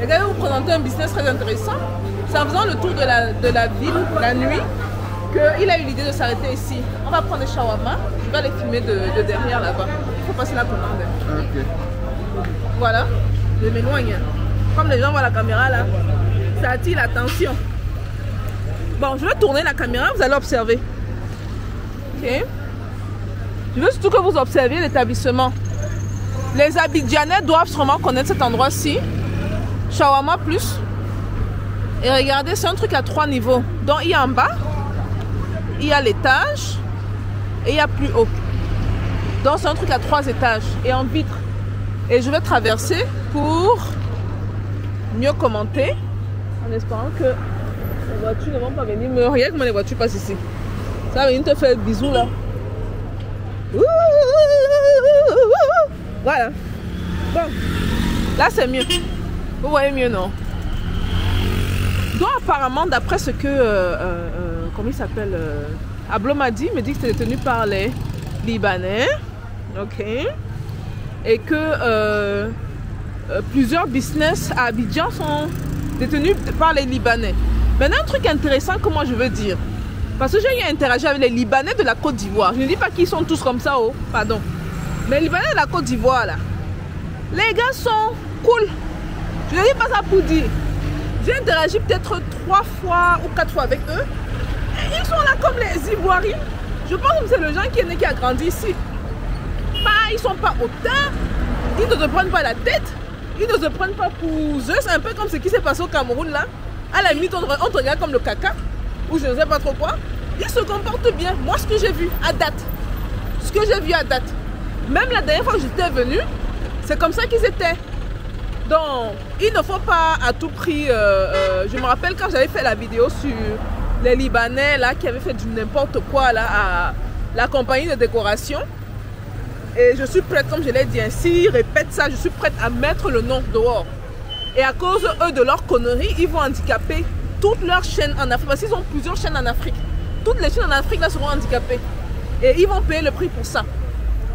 Les gars, vous présentez un business très intéressant. C'est en faisant le tour de la ville la nuit qu'il a eu l'idée de s'arrêter ici. On va prendre des shawarma. Je vais les filmer de derrière là-bas. Il faut passer la commande. Ok. Voilà. Je m'éloigne. Comme les gens voient la caméra là, ça attire l'attention. Bon, je vais tourner la caméra, vous allez observer. Ok. Je veux surtout que vous observiez l'établissement. Les Abidjanais doivent sûrement connaître cet endroit-ci. Shawarma plus. Et regardez, c'est un truc à 3 niveaux. Donc il y a en bas, il y a l'étage et il y a plus haut. Donc c'est un truc à 3 étages et en vitre. Et je vais traverser pour mieux commenter en espérant que les voitures ne vont pas venir me... Regarde comment les voitures passent ici. Ça va venir te faire bisous là. Voilà. Bon, là c'est mieux. Vous voyez mieux, non? Donc apparemment, d'après ce que comment il s'appelle, Ablo m'a dit, il me dit que c'est détenu par les Libanais. Ok. Et que plusieurs business à Abidjan sont détenus par les Libanais. Maintenant, un truc intéressant que moi je veux dire, parce que j'ai eu interagi avec les Libanais de la Côte d'Ivoire. Je ne dis pas qu'ils sont tous comme ça, oh, pardon. Mais les Libanais de la Côte d'Ivoire, là, les gars sont cool. Je ne dis pas ça pour dire. J'ai interagi peut-être 3 fois ou 4 fois avec eux. Et ils sont là comme les Ivoiriens. Je pense que c'est le gens qui est né, qui a grandi ici. Ils ne sont pas hautains. Ils ne se prennent pas la tête. Ils ne se prennent pas pour eux. C'est un peu comme ce qui s'est passé au Cameroun là. À la limite, on te regarde comme le caca. Ou je ne sais pas trop quoi. Ils se comportent bien. Moi, ce que j'ai vu à date. Ce que j'ai vu à date. Même la dernière fois que j'étais venue, c'est comme ça qu'ils étaient. Donc, il ne faut pas à tout prix... je me rappelle quand j'avais fait la vidéo sur les Libanais là, qui avaient fait du n'importe quoi là, à la compagnie de décoration. Et je suis prête, comme je l'ai dit ainsi, répète ça, je suis prête à mettre le nom dehors. Et à cause, eux, de leur connerie, ils vont handicaper toutes leurs chaînes en Afrique. Parce qu'ils ont plusieurs chaînes en Afrique. Toutes les chaînes en Afrique là seront handicapées. Et ils vont payer le prix pour ça.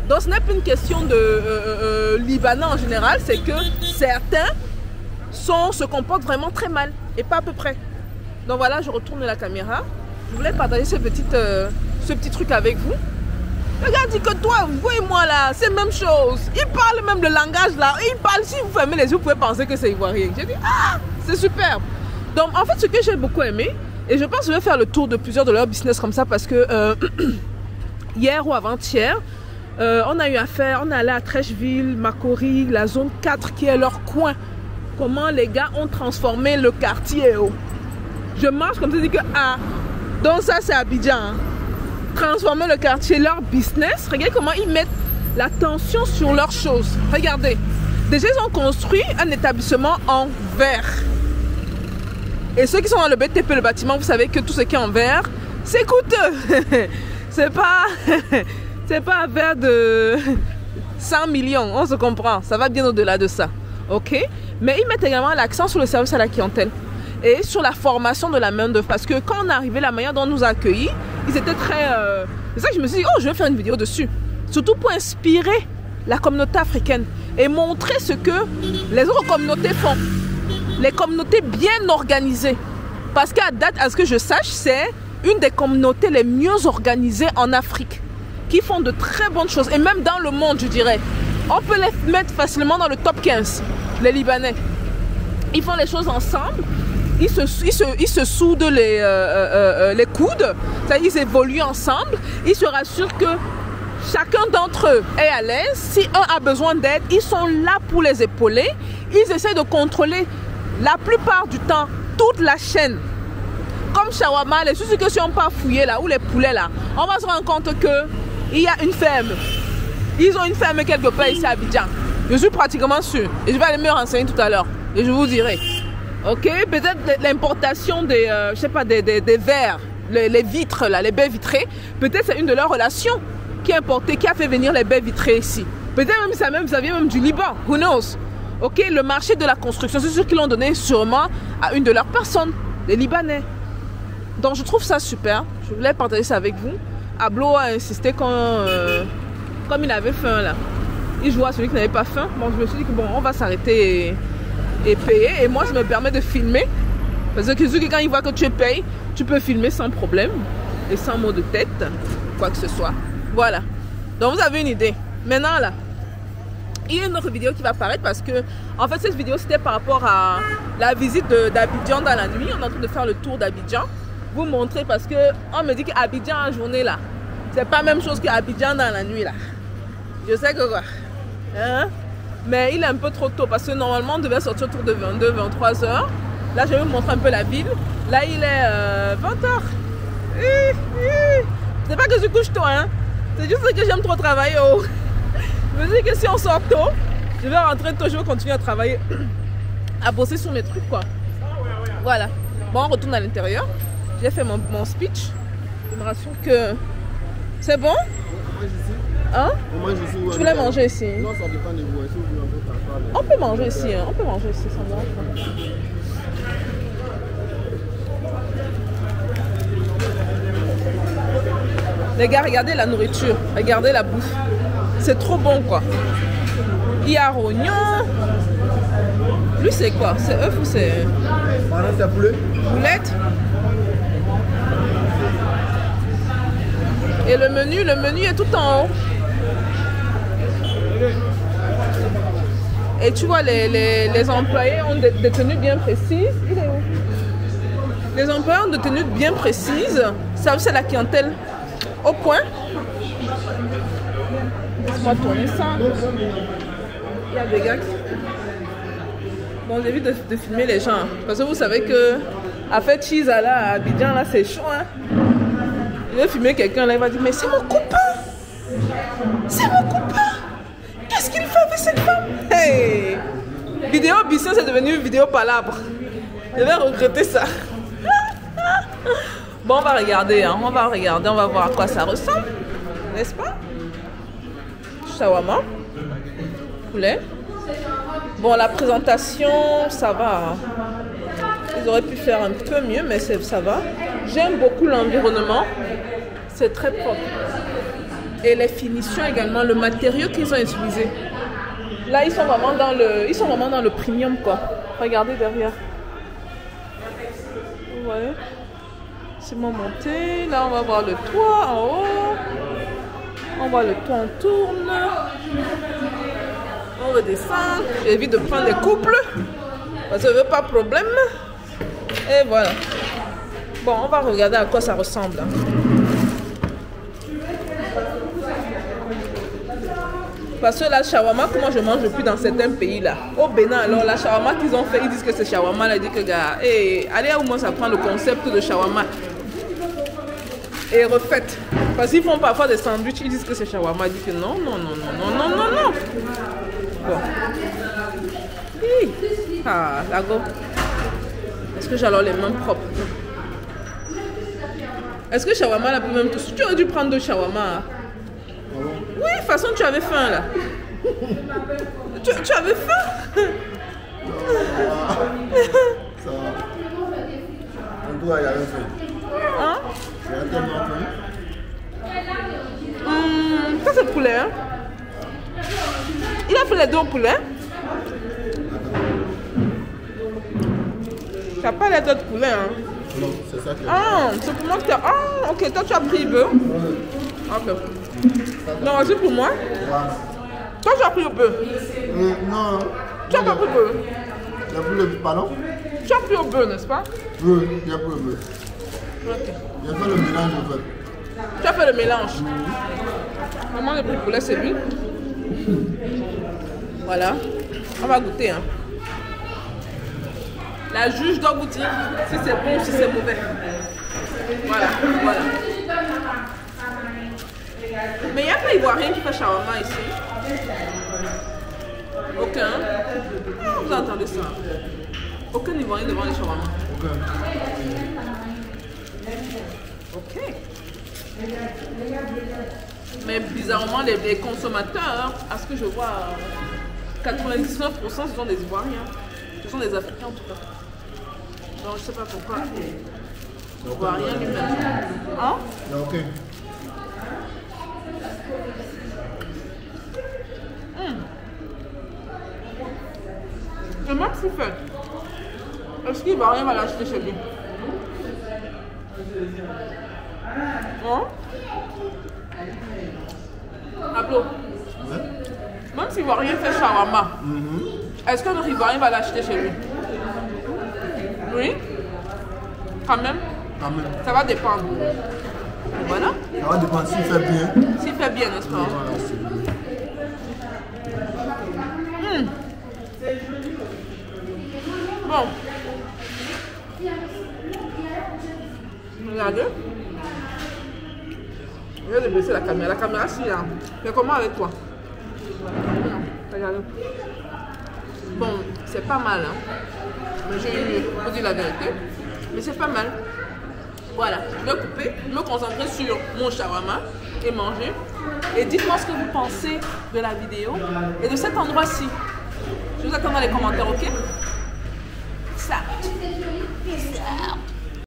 Donc ce n'est pas une question de Libanais en général, c'est que certains se comportent vraiment très mal. Et pas à peu près. Donc voilà, je retourne la caméra. Je voulais partager ce petit truc avec vous. Regarde que toi, vous et moi là, c'est la même chose. Ils parlent même le langage là. Ils parlent, si vous fermez les yeux, vous pouvez penser que c'est ivoirien. J'ai dit, ah, c'est superbe. Donc en fait, ce que j'ai beaucoup aimé, et je pense que je vais faire le tour de plusieurs de leurs business comme ça parce que hier ou avant-hier, on a eu affaire, on est allé à Trècheville, Makori, la zone 4 qui est leur coin. Comment les gars ont transformé le quartier. Oh. Je marche comme ça, je dis que ah, donc ça c'est Abidjan. Hein. Transformer le quartier, leur business. Regardez comment ils mettent l'attention sur leurs choses. Regardez. Déjà, ils ont construit un établissement en verre. Et ceux qui sont dans le BTP, le bâtiment, vous savez que tout ce qui est en verre, c'est coûteux. C'est pas un verre de 100 millions. On se comprend. Ça va bien au-delà de ça. Ok? Mais ils mettent également l'accent sur le service à la clientèle. Et sur la formation de la main-d'œuvre. Parce que quand on est arrivé, la manière dont on nous a accueillis, ils étaient très... C'est ça que je me suis dit, oh, je vais faire une vidéo dessus. Surtout pour inspirer la communauté africaine. Et montrer ce que les autres communautés font. Les communautés bien organisées. Parce qu'à date, à ce que je sache, c'est une des communautés les mieux organisées en Afrique. Qui font de très bonnes choses. Et même dans le monde, je dirais. On peut les mettre facilement dans le top 15. Les Libanais. Ils font les choses ensemble. Ils se soudent les coudes, c'est-à-dire ils évoluent ensemble, ils se rassurent que chacun d'entre eux est à l'aise. Si un a besoin d'aide, ils sont là pour les épauler. Ils essaient de contrôler la plupart du temps toute la chaîne. Comme shawarma, les choses que si on part fouiller là, ou les poulets là, on va se rendre compte qu'il y a une ferme. Ils ont une ferme quelque part ici à Abidjan. Je suis pratiquement sûre. Et je vais aller me renseigner tout à l'heure. Et je vous dirai. Ok, peut-être l'importation des, je sais pas, des verres, les vitres là, les baies vitrées. Peut-être c'est une de leurs relations qui a importé, qui a fait venir les baies vitrées ici. Peut-être même ça vient même du Liban, who knows. Ok, le marché de la construction, c'est sûr qu'ils l'ont donné sûrement à une de leurs personnes, les Libanais. Donc je trouve ça super. Je voulais partager ça avec vous. Ablo a insisté quand, comme il avait faim là. Il jouait à celui qui n'avait pas faim. Bon, je me suis dit que bon, on va s'arrêter et payer. Et moi, je me permets de filmer. Parce que quand ils voient que tu payes, tu peux filmer sans problème. Et sans mot de tête, quoi que ce soit. Voilà. Donc, vous avez une idée. Maintenant, là, il y a une autre vidéo qui va apparaître parce que, en fait, cette vidéo, c'était par rapport à la visite d'Abidjan dans la nuit. On est en train de faire le tour d'Abidjan. Vous montrer parce que on me dit qu'Abidjan en journée, là, c'est pas la même chose qu'Abidjan dans la nuit, là. Je sais que quoi. Hein? Mais il est un peu trop tôt parce que normalement, on devait sortir autour de 22, 23 heures. Là, je vais vous montrer un peu la ville. Là, il est 20 heures. C'est pas que je couche tôt, hein. C'est juste que j'aime trop travailler. Oh. Je me dis que si on sort tôt, je vais rentrer tôt, je vais continuer à travailler, à bosser sur mes trucs, quoi. Voilà. Bon, on retourne à l'intérieur. J'ai fait mon speech. Je me rassure que c'est bon. Hein? Tu voulais manger ici? Non, ça dépend de vous. On peut manger ici, hein. On peut manger ici, ça me dérange pas. Les gars, regardez la nourriture, regardez la bouffe. C'est trop bon, quoi. Il y a rognon. Lui, c'est quoi? C'est œuf ou c'est... C'est poulet. Boulette. Et le menu est tout en haut. Et tu vois, les employés ont des tenues bien précises. Il est où? Les employés ont des tenues bien précises. Ça, c'est la clientèle au point. Laisse-moi tourner ça. Il y a des gars qui... Bon, j'évite de filmer les gens. Parce que vous savez que à faire cheese à Abidjan, là, c'est chaud. Hein? Je vais filmer quelqu'un, là, il va dire, mais c'est mon copain. C'est mon copain. Qu'est-ce qu'il fait avec cette femme? Hey! Vidéo business est devenue vidéo palabre. Je vais regretter ça. Bon, on va regarder, hein. On va regarder, on va voir à quoi ça ressemble. N'est-ce pas? Shawarma. Poulet. Bon, la présentation, ça va. Ils auraient pu faire un peu mieux, mais ça va. J'aime beaucoup l'environnement. C'est très propre. Et les finitions également, le matériau qu'ils ont utilisé. Là, ils sont vraiment dans le premium, quoi. Regardez derrière. Vous voyez? C'est mon monté. Là, on va voir le toit en haut. On voit le toit, on tourne. On redescend. J'évite de prendre des couples. Parce que je veux pas de problème. Et voilà. Bon, on va regarder à quoi ça ressemble. Parce que la shawarma, comment je mange plus dans certains pays là. Au Bénin, alors la shawarma qu'ils ont fait, ils disent que c'est shawarma. Là, ils disent que gars, hey, allez au moins ça prend le concept de shawarma. Et refaites. Parce qu'ils font parfois des sandwichs, ils disent que c'est shawarma. Ils disent que non, non, non, non, non, non, non, non. Bon. Hi. Ah, la go. Est-ce que j'ai alors les mains propres? Est-ce que shawarma là peut même tout. Tu aurais dû prendre deux shawarma. Oui, de toute façon, tu avais faim là. Tu avais faim. Ça va. On doit y aller fait. Hein? C'est tellement faim. Ça c'est poulet. Hein? Il a fait les deux au poulet. Tu n'as pas les deux de poulet. Hein? Non, c'est ça que... Ah, c'est pour moi que tu as... Ah, ok, toi tu as pris le bœuf. Ok. Non, c'est pour moi. Toi, tu as pris le bœuf. Non. Tu as pas pris le bœuf. Il a pris le pardon? Tu as pris le bœuf, n'est-ce pas? Oui, il a pris le bœuf. Ok. Il a fait le mélange en fait. Tu as fait le mélange. Maman, le poulet, c'est lui. Voilà. On va goûter. Hein. La juge doit goûter si c'est bon ou si c'est mauvais. Voilà, voilà. Mais il n'y a pas Ivoirien qui fait shawarma ici. Aucun. Vous entendez ça? Aucun Ivoirien devant les shawarma. Ok. Mais bizarrement, les consommateurs, à ce que je vois, 99% ce sont des Ivoiriens. Ce sont des Africains en tout cas. Donc je ne sais pas pourquoi. Ivoirien lui-même. Hein? Ok. Et même s'il fait, est-ce qu'il va rien à l'acheter chez lui? Hein? Applaud. Même s'il va rien faire shawarma, est-ce que notre Ivoirien va l'acheter chez lui? Oui? Quand même? Quand même. Ça va dépendre. Voilà. Ça va dépendre s'il fait bien. S'il fait bien, n'est-ce pas? Voilà, c'est bien. Bon. Regardez. Je vais baisser la caméra. La caméra, si là. Mais comment avec toi? Regardez. Bon, c'est pas mal, hein. Mais j'ai eu mieux, pour dire la vérité. Mais c'est pas mal. Voilà, je vais couper, me concentrer sur mon shawarma et manger. Et dites-moi ce que vous pensez de la vidéo et de cet endroit-ci. Je vous attends dans les commentaires, ok? Ça.